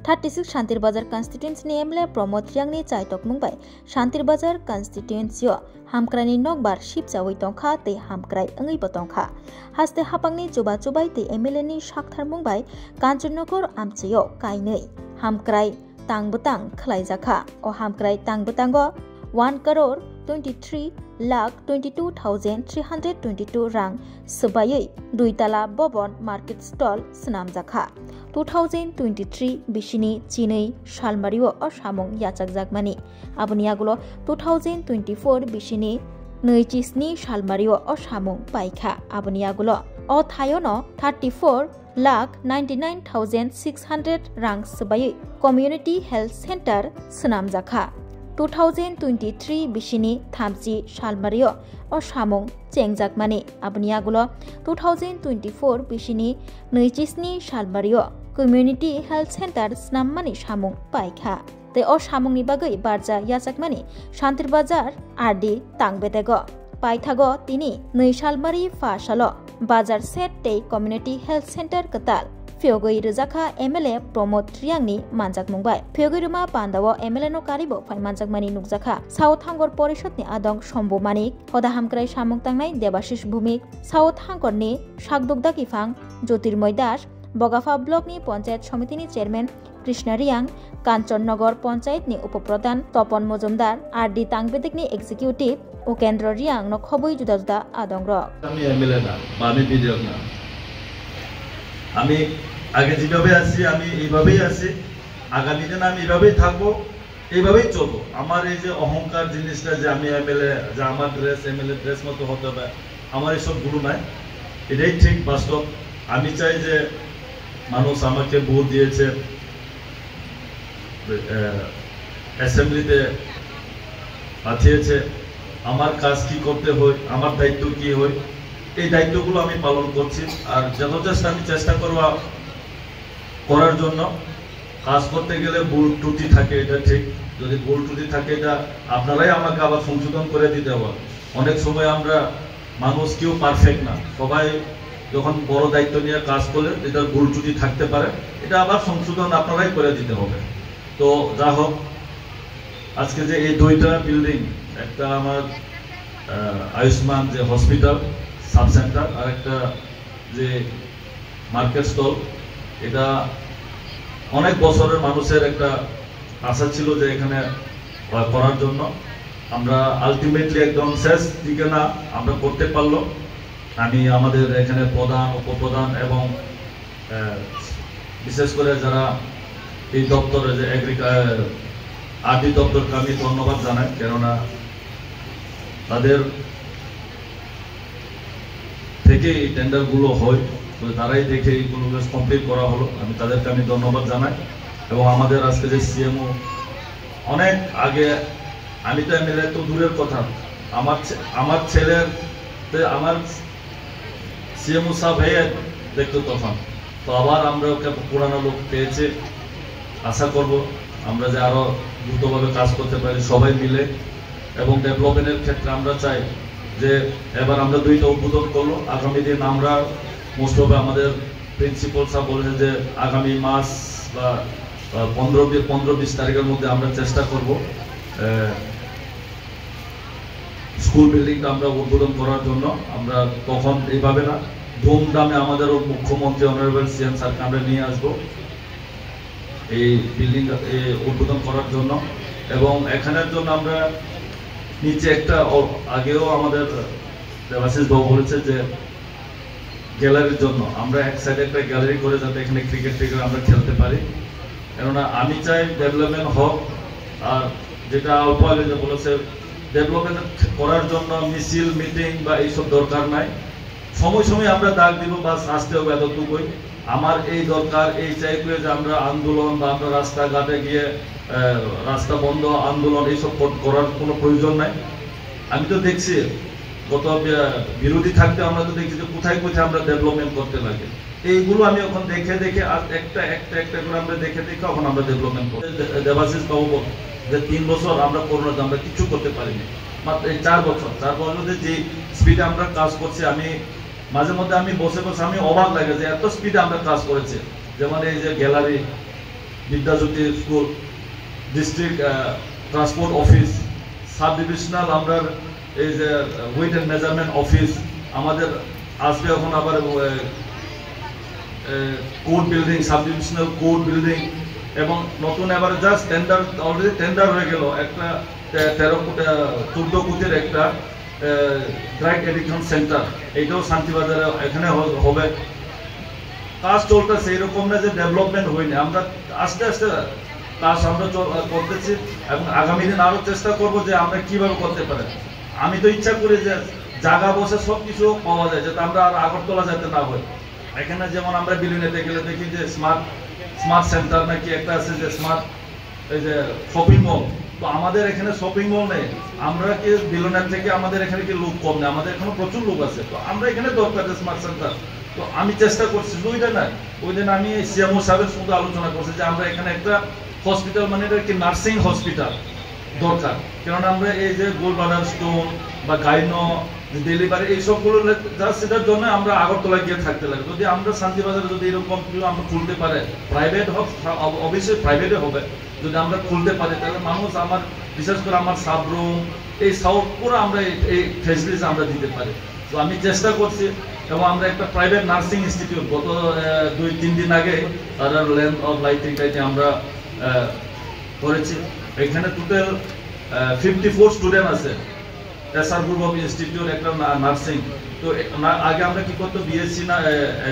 36 शान्तिर बजार constituency MLA Pramod रियांगनि चाइटक मुंबाय शान्तिर बजार कन्स्टिट्युएन्सीओ हामक्राइनि नकबार शिबजावै तंखा ते हामक्राइ अंगैबो तंखा हास्ते हापांनि जुबा जुबाय ते एमएलए नि साखथार मुंबाय कान्चननगर आमचेयाव काइनै हामक्राइ तांबोतां खलायजाखा अ हामक्राइ तांबोतांगो 1,23,22,322 रां सबायै दुइताला भवन मार्केट स्टल स्नामजाखा 2023 बिसिनि चिनै सालमारिओ असामुं याचाकजाकमानि आबुनि आगुलो 2024 बिसिनि 27 सालमारिओ असामुं पाइखा आबुनि आगुलो अ थायोनो 34,99,600 रां सबायै कम्युनिटी हेल्थ सेंटर स्नामजाखा 2023 बिसिनि 30 सालमारिओ असामुं चेंगजाकमानि आबुनि आगुलो 2024 बिसिनि 27 सालमारिओ कम्युनिटी हेल्थ सेंटर स्नाममानि सामुं पाइखा ते असामुंनि बागै बारजा याचाकमानि शान्तिर बाजार आरडी तांबेतेगो पाइथागो तिनि 2 सालमारि फासालो बाजार सेट ते कम्युनिटी हेल्थ सेंटर कताल फेगै रजाखा एमएलए प्रमोद रियांगनि मानजाक मुंबाय फेगैरुमा पान्दावो एमएलए नो कारिबो फाइ मानजाकमानि नुकजाखा साउथ हांगर परिषदनि आदं शम्भु मानिक हदा हामक्राइ सामुं तांनाय देबाशिष भूमिक साउथ हांगरनि सागदुगदा किफां ज्योतिर्मय दास बगाफा ब्लकनि पंचायत समितिनि चेयरमैन कृष्ण रियांग कांचननगर पंचायतनि उपप्रधान तपन मजुमदार आरडी तांबेतेगनि एग्जिकिउटिव उकेन्द्र रियांग न खबै जुदा जुदा आदंग আমি এমএলএ না বা আমি বিধায়ক না আমি আগে যেভাবে আছি আমি এইভাবেই আছি আগামী দিনে আমি এইভাবেই থাকবো এইভাবেই চলবো আমার এই যে অহংকার জিনিসটা যে আমি এমএলএ যে আমার ড্রেস এমএলএ ড্রেস মতো হতে হবে আমার এইসব গুলো নাই এটাই ঠিক বাস্তব আমি চাই যে মানুষ আমাকে ভোট দিয়েছে অ্যাসেম্বলিতে পাঠিয়েছে আমার কাজ কি করতে হয় আমার দায়িত্ব কি হয় এই দায়িত্বগুলো আমি পালন করছি আর যথেষ্ট আমি চেষ্টা করার জন্য কাজ করতে গেলে ভুল ত্রুটি থাকে এটা ঠিক যদি ভুল ত্রুটি থাকে এটা আপনারাই আমাকে আবার সংশোধন করে দিতে হবে অনেক সময় আমরা মানুষ কেউ পারফেক্ট না সবাই যখন বড় দায়িত্ব নিয়ে কাজ করলে এটা ভুল ত্রুটি থাকতে পারে এটা আবার সংশোধন আপনারাই করে দিতে হবে তো যা হোক আজকে যে এই দুইটা বিল্ডিং একটা আমার আয়ুষ্মান যে হসপিটাল সাব সেন্টার আর একটা যে মার্কেট স্টল এটা অনেক বছরের মানুষের একটা আশা ছিল যে এখানে করার জন্য আমরা আলটিমেটলি একদম শেষ দিকে না আমরা করতে পারলো আমি আমাদের এখানে প্রধান উপপ্রধান এবং বিশেষ করে যারা এই দপ্তরে যে আরডি দপ্তরকে আমি ধন্যবাদ জানাই কেননা তাদের থেকে এই টেন্ডারগুলো হয় তো তারাই দেখে এইগুলো কমপ্লিট করা হলো আমি তাদেরকে আমি ধন্যবাদ জানাই এবং আমাদের আজকে যে সিএমও অনেক আগে আমি তো এমএলএ তো দূরের কথা আমার ছেলের আমার সিএমও সাহেব হয়ে দেখতো তখন তো আবার আমরা ওকে পুরানো লোক পেয়েছে আশা করব আমরা যে আরো দ্রুতভাবে কাজ করতে পারি সবাই মিলে এবং ডেভেলপমেন্টের ক্ষেত্রে আমরা চাই যে এবার আমরা দুইটা উদ্বোধন করলো আগামী দিন আমরা মোস্ট অফ আমাদের প্রিন্সিপাল সাহেব বলেছেন যে আগামী মাস বা 15-20 তারিখের মধ্যে আমরা চেষ্টা করব স্কুল বিল্ডিংটা আমরা উদ্বোধন করার জন্য আমরা তখন এইভাবে না ধুমধামে আমাদের মুখ্যমন্ত্রী অনারেবল সিএম স্যারকে আমরা নিয়ে আসবো এই বিল্ডিং উদ্বোধন করার জন্য এবং এখানের জন্য আমরা নিচে একটা আগেও আমাদের দেবাশিস বাবু বলেছে যে গ্যালারির জন্য আমরা এক সাইডে একটা গ্যালারি করে যাতে এখানে ক্রিকেট আমরা খেলতে পারি কেননা আমি চাই ডেভেলপমেন্ট হোক আর যেটা অল্প আগে যে বলেছে ডেভেলপমেন্ট করার জন্য মিছিল মিটিং বা এইসব দরকার নাই সময় সময় আমরা ডাক দিব বা আসতে হবে এতটুকুই আমার এই দরকার এই চাই যে আমরা আন্দোলন বা আমরা রাস্তাঘাটে গিয়ে রাস্তা বন্ধ আন্দোলন এইসব করার কোনো প্রয়োজন নাই আমি তো দেখছি গত বিরোধী থাকতে আমরা তো দেখছি যে কোথায় কোথায় আমরা ডেভেলপমেন্ট করতে লাগে এইগুলো আমি এখন দেখে আর একটা করে আমরা দেখে এখন আমরা ডেভেলপমেন্ট করি দেবাশিস বাবু যে 3 বছর আমরা করোনাতে আমরা কিছু করতে পারিনি মাত্র এই 4 বছর যে স্পিডে আমরা কাজ করছি আমি মাঝে মধ্যে আমি বসে আমি অবাক লাগে যে এত স্পিডে আমরা কাজ করেছি যেমন এই যে gallery Vidyajyoti school, district transport office, sub divisional আমরা এই যে ওয়েট অ্যান্ড মেজারমেন্ট অফিস আমাদের আসবে। এখন আবার court building, sub divisional court building, এবং নতুন এবার জাস্ট টেন্ডার, অলরেডি টেন্ডার হয়ে গেল একটা 14 কোটির একটা ড্রাগ এডিকশন সেন্টার, এইটাও শান্তিবাজারে এখানে হবে। কাজ চলতেছে, এইরকম না যে ডেভেলপমেন্ট হয়নি, আমরা আস্তে আস্তে কাজ আমরা করতেছি এবং আগামী দিন আরও চেষ্টা করব যে আমরা কিভাবে করতে পারি। আমি তো ইচ্ছা করি যে জায়গা বসে সব কিছু পাওয়া যায়, যাতে আমরা আর আগরতলা যেতে না হয়। এখানে যেমন আমরা বিলিনেতে গেলে দেখি যে স্মার্ট সেন্টার নাকি একটা আছে, যে স্মার্ট এই যে শপিং মল, তো আমাদের এখানে শপিং মল নেই। আমরা কি বিলিনের থেকে আমাদের এখানে কি লোক কম নেই? আমাদের এখানে প্রচুর লোক আছে, তো আমরা এখানে দরকার যে স্মার্ট সেন্টার। তো আমি চেষ্টা করছি, দুইটা নাই, ওই দিন আমি সিএমও সাহেবের সঙ্গে আলোচনা করছি যে আমরা এখানে একটা হসপিটাল, মানে এটা কি নার্সিং হসপিটাল দরকার। কেননা আমরা এই যে গোলবাডার স্টোন বা গাইনো ডেলিভারি এইসবগুলো সেটার জন্য আমরা আগরতলায় গিয়ে থাকতে লাগে। যদি আমরা শান্তিবাজারে যদি এরকম আমরা খুলতে পারে, প্রাইভেট হোক, অবশ্যই প্রাইভেটে হবে, যদি আমরা খুলতে পারি তাহলে মানুষ আমার, বিশেষ করে আমার সাবরুম এই সাউথ পুরো আমরা এই ফেসিলিটিস আমরা দিতে পারি। তো আমি চেষ্টা করছি, এবং আমরা একটা প্রাইভেট নার্সিং ইনস্টিটিউট গত 2-3 দিন আগে তারা ল্যান্ড অফ লাইটিংটাইতে আমরা করেছি। এখানে টোটাল 54 স্টুডেন্ট আছে, এসআর গ্রুপ অফ ইনস্টিটিউট একটা নার্সিং। তো আগে আমরা কি করতো, বিএসসি না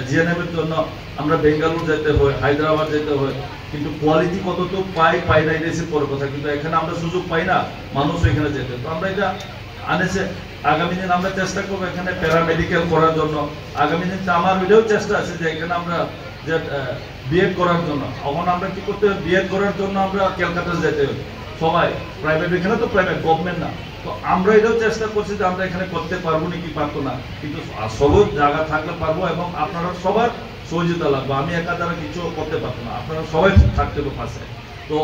জিএনএম এর জন্য আমরা বেঙ্গালুরু যেতে হয়, হায়দ্রাবাদ যেতে হয়, কিন্তু কোয়ালিটি কত তো পাই না, এটা এসে পরে কথা। কিন্তু এখানে আমরা সুযোগ পাই না, মানুষ এখানে যেতে। তো আমরা এটা আনেছে। আগামী দিন আমরা চেষ্টা করবো এখানে প্যারামেডিক্যাল করার জন্য। আগামী দিন আমার এটাও চেষ্টা আছে যে এখানে আমরা যে বিএড করার জন্য, এখন আমরা কি করতে হবে, বিএড করার জন্য আমরা ক্যালকাটা যেতে হবে সবাই, প্রাইভেট, এখানে তো প্রাইভেট, গভর্নমেন্ট না। তো আমরা এটাও চেষ্টা করছি যে আমরা এখানে করতে পারবো নাকি পারবো না, কিন্তু সবই জায়গা থাকলে পারবো, এবং আপনারা সবার সহযোগিতা লাগবে। আমি একা দ্বারা কিছু করতে পারবো না, আপনারা সবাই থাকতে হবে পাশে। তো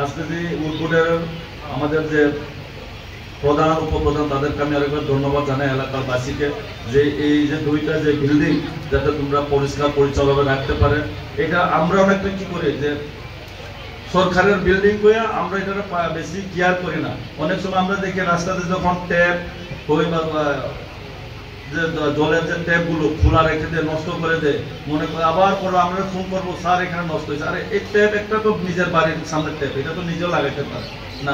আজকে যে উদ্বোধনের আমাদের যে প্রধান উপপ্রধান, তাদেরকে আমি আরেকবার ধন্যবাদ জানাই, এলাকাবাসীকে, যে এই যে দুইটা যে বিল্ডিং যাতে তোমরা পরিষ্কার পরিচ্ছন্নভাবে রাখতে পারে। এটা আমরা অনেকটা কি করি যে সরকারের বিল্ডিং করে আমরা এটা বেশি কেয়ার করি না। অনেক সময় আমরা দেখি রাস্তাতে যখন ট্যাপ হয়ে বা যে জলের যে ট্যাপগুলো খোলা রেখে দেয়, নষ্ট করে দেয়, মনে করে আবার পরে আমরা ফোন করবো, স্যার এখানে নষ্ট হয়েছে। আরে এই ট্যাপ একটা তো নিজের বাড়ির সামনের ট্যাপ, এটা তো নিজেও লাগাইতে পারে না,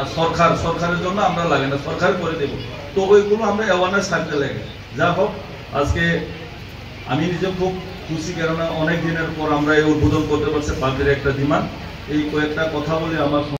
সরকারের জন্য আমরা লাগাই না, সরকার করে দেবো। তো ওইগুলো আমরা অ্যাওয়ারনেস থাকতে লাগে। যা হোক, আজকে আমি নিজে খুব খুশি, কেননা অনেক দিনের পর আমরা এই উদ্বোধন করতে পারছি পার্কের একটা ডিমান্ড। এই কয়েকটা কথা বলে আমার